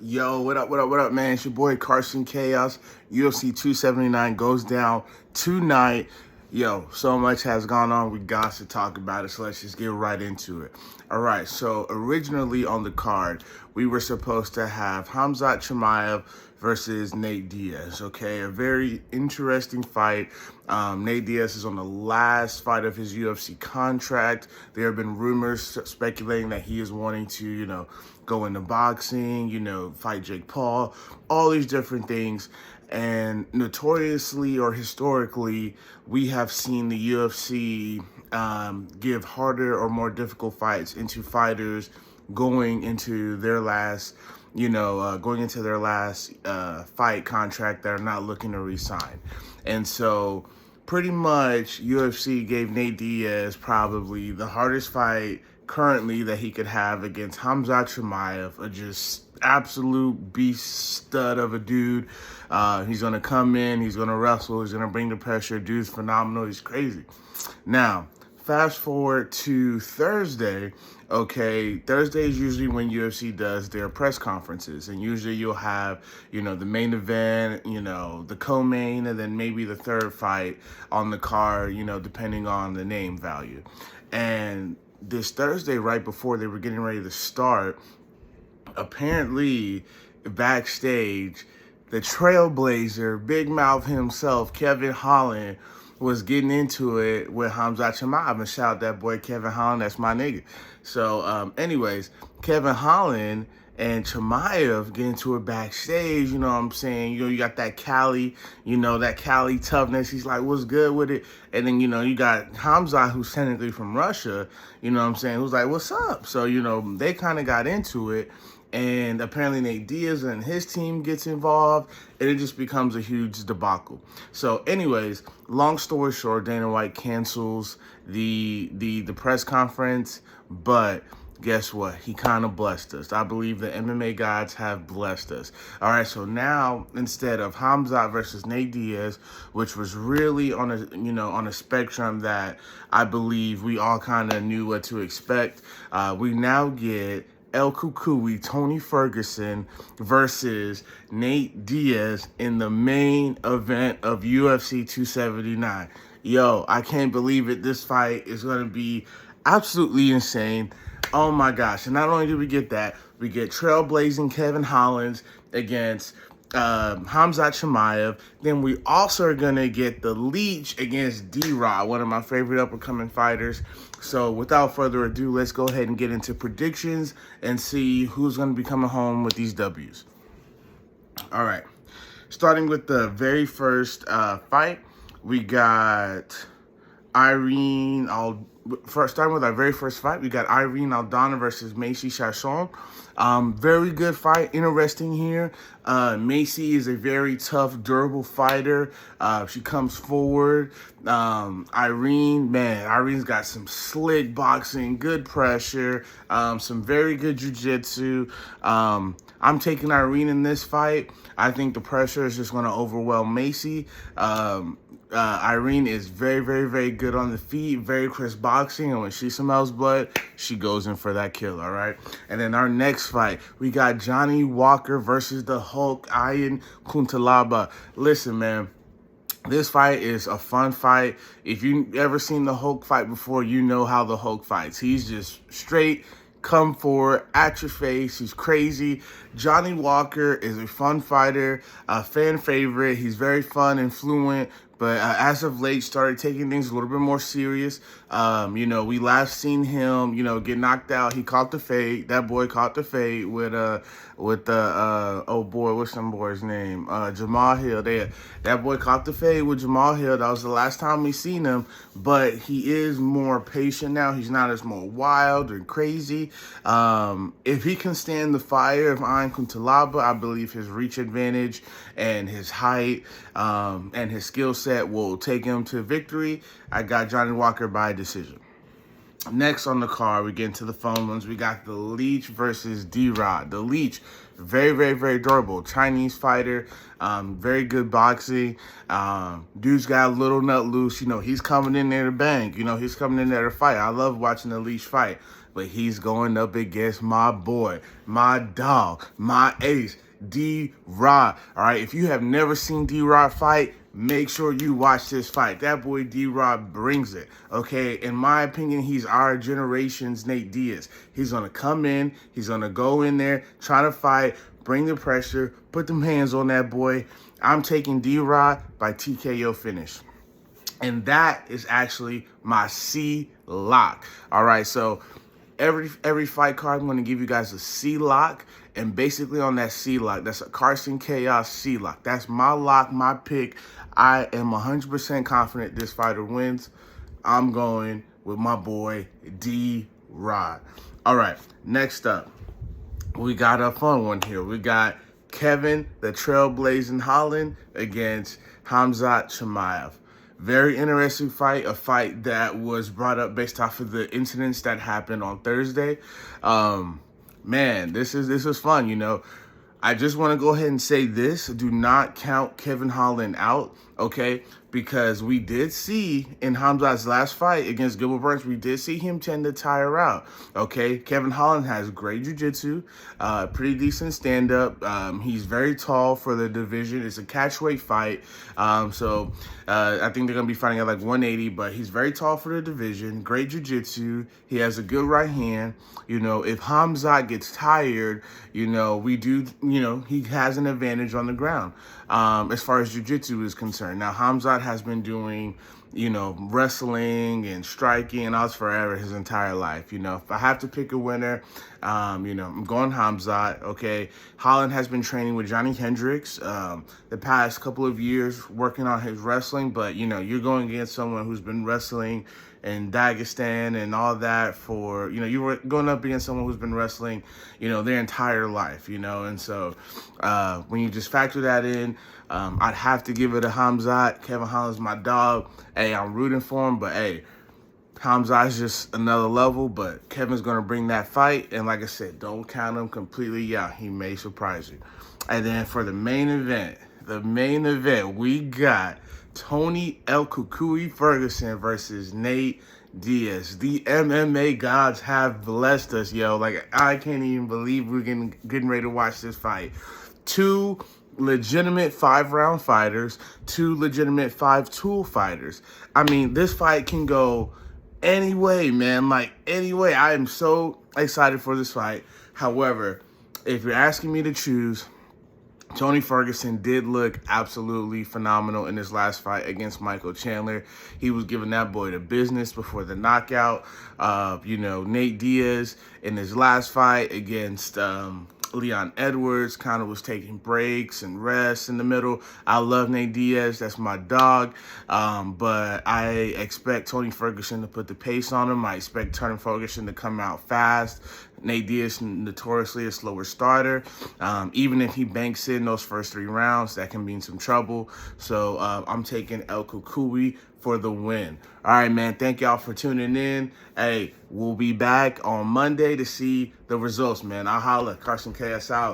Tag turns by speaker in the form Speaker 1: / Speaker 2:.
Speaker 1: Yo, what up, man? It's your boy Carson Chaos. UFC 279 goes down tonight. Yo, so much has gone on. We got to talk about it, so let's just get right into it. All right, so originally on the card, we were supposed to have Khamzat Chimaev versus Nate Diaz, okay? A very interesting fight. Nate Diaz is on the last fight of his UFC contract. There have been rumors speculating that he is wanting to, go into boxing, fight Jake Paul, all these different things. And notoriously or historically, we have seen the UFC give harder or more difficult fights into fighters going into their last fight contract that are not looking to re-sign. And so pretty much UFC gave Nate Diaz probably the hardest fight currently that he could have against Khamzat Chimaev, a just absolute beast stud of a dude. He's going to come in, he's going to wrestle, he's going to bring the pressure. Dude's phenomenal, he's crazy. Now, fast forward to Thursday. Okay, Thursday is usually when UFC does their press conferences, and usually you'll have, the main event, the co-main, and then maybe the third fight on the card, depending on the name value. And this Thursday, right before they were getting ready to start, apparently backstage, the trailblazer, big mouth himself, Kevin Holland, was getting into it with Khamzat Chimaev. And shout out that boy Kevin Holland, that's my nigga. So anyways, Kevin Holland and Chimaev get into it backstage, you know what I'm saying? You got that Cali, that Cali toughness. He's like, what's good with it? And then, you got Khamzat, who's technically from Russia, you know what I'm saying, who's like, what's up? So, they kind of got into it. And apparently Nate Diaz and his team gets involved, and it just becomes a huge debacle. So anyways, long story short, Dana White cancels the press conference, but guess what? He kind of blessed us. I believe the MMA gods have blessed us. All right, so now instead of Khamzat versus Nate Diaz, which was really on a spectrum that I believe we all kind of knew what to expect, we now get El Kukui, Tony Ferguson versus Nate Diaz in the main event of UFC 279. Yo, I can't believe it. This fight is going to be absolutely insane. Oh my gosh. And not only do we get that, we get trailblazing Kevin Holland against Khamzat Chimaev. Then we also are going to get the Leech against D-Rod, one of my favorite up-and-coming fighters. So without further ado, let's go ahead and get into predictions and see who's going to be coming home with these W's. All right. Starting with the very first fight, we got starting with our very first fight, we got Irene Aldana versus Macy Chiasson. Very good fight. Interesting here. Macy is a very tough, durable fighter. She comes forward. Irene's got some slick boxing, good pressure, some very good jiu-jitsu. I'm taking Irene in this fight. I think the pressure is just going to overwhelm Macy. Irene is very, very, very good on the feet, very crisp boxing, and when she smells blood, she goes in for that kill, all right? And then our next fight, we got Johnny Walker versus the Hulk, Ian Kuntalaba. Listen, man, this fight is a fun fight. If you've ever seen the Hulk fight before, you know how the Hulk fights. He's just straight, come forward, at your face. He's crazy. Johnny Walker is a fun fighter, a fan favorite. He's very fun and fluent, but as of late, started taking things a little bit more serious. We last seen him, get knocked out. He caught the fade. That boy caught the fade with what's some boy's name? Jamal Hill. That boy caught the fade with Jamal Hill. That was the last time we seen him, but he is more patient now. He's not as more wild and crazy. If he can stand the fire of Ian Kuntalaba, I believe his reach advantage and his height and his skill set will take him to victory. I got Johnny Walker by decision. Next on the card, we get into the phone ones. We got the Leech versus D-Rod. The Leech, very, very, very durable. Chinese fighter, very good boxing. Dude's got a little nut loose. He's coming in there to bang. He's coming in there to fight. I love watching the Leech fight. but he's going up against my boy, my dog, my ace, D-Rod. All right, if you have never seen D-Rod fight, make sure you watch this fight. That boy D-Rod brings it, okay? In my opinion, he's our generation's Nate Diaz. He's going to come in. He's going to go in there, try to fight, bring the pressure, put them hands on that boy. I'm taking D-Rod by TKO finish. And that is actually my C lock. All right, so every fight card, I'm going to give you guys a C lock. And basically on that C lock, that's a Carson Chaos C lock. That's my lock, my pick. I am 100% confident this fighter wins. I'm going with my boy, D-Rod. All right, next up, we got a fun one here. We got Kevin, the Trailblazing Holland, against Khamzat Chimaev. Very interesting fight, a fight that was brought up based off of the incidents that happened on Thursday. Man, this is fun, you know. I just want to go ahead and say this. Do not count Kevin Holland out, okay? Because we did see in Khamzat's last fight against Gilbert Burns, we did see him tend to tire out, okay? Kevin Holland has great jiu-jitsu, pretty decent stand-up. He's very tall for the division. It's a catchweight fight, so I think they're going to be fighting at like 180, but he's very tall for the division, great jiu-jitsu. He has a good right hand. You know, if Khamzat gets tired, you know, he has an advantage on the ground as far as jiu-jitsu is concerned. Now, Khamzat has been doing, you know, wrestling and striking and all this forever his entire life. You know, if I have to pick a winner, you know, I'm going Khamzat, okay? Holland has been training with Johnny Hendricks the past couple of years working on his wrestling, but, you know, you're going against someone who's been wrestling in Dagestan and all that for, you know, you were going up against someone who's been wrestling, you know, their entire life, you know, and so when you just factor that in, I'd have to give it a Khamzat. Kevin Holland's my dog. Hey, I'm rooting for him, but hey, Khamzat's just another level, but Kevin's going to bring that fight, and like I said, don't count him completely out. He may surprise you. And then for the main event, we got Tony El Cucuy Ferguson versus Nate Diaz. The MMA gods have blessed us, yo. Like, I can't even believe we're getting ready to watch this fight. Two legitimate 5-round fighters, two legitimate 5-tool fighters. I mean, this fight can go any way, man. Like, any way. I am so excited for this fight. However, if you're asking me to choose, Tony Ferguson did look absolutely phenomenal in his last fight against Michael Chandler. He was giving that boy the business before the knockout. You know, Nate Diaz in his last fight against Leon Edwards kind of was taking breaks and rests in the middle. I love Nate Diaz. That's my dog. But I expect Tony Ferguson to put the pace on him. I expect Tony Ferguson to come out fast. Nate Diaz notoriously a slower starter. Even if he banks in those first 3 rounds, that can mean some trouble. So I'm taking El Cucuy for the win. All right, man. Thank y'all for tuning in. Hey, we'll be back on Monday to see the results, man. I'll holla. Carson KS out.